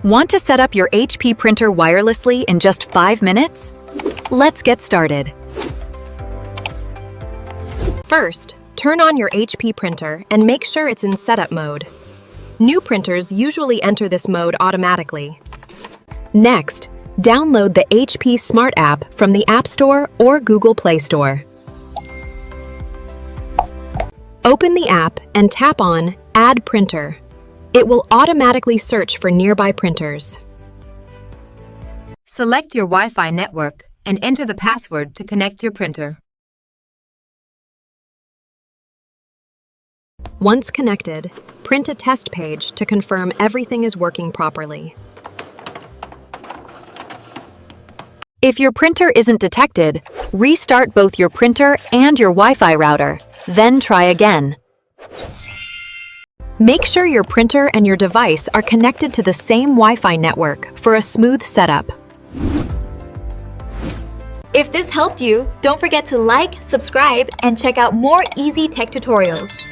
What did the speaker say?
Want to set up your HP printer wirelessly in just 5 minutes? Let's get started. First, turn on your HP printer and make sure it's in setup mode. New printers usually enter this mode automatically. Next, download the HP Smart app from the App Store or Google Play Store. Open the app and tap on Add Printer. It will automatically search for nearby printers. Select your Wi-Fi network and enter the password to connect your printer. Once connected, print a test page to confirm everything is working properly. If your printer isn't detected, restart both your printer and your Wi-Fi router, then try again. Make sure your printer and your device are connected to the same Wi-Fi network for a smooth setup. If this helped you, don't forget to like, subscribe, and check out more easy tech tutorials.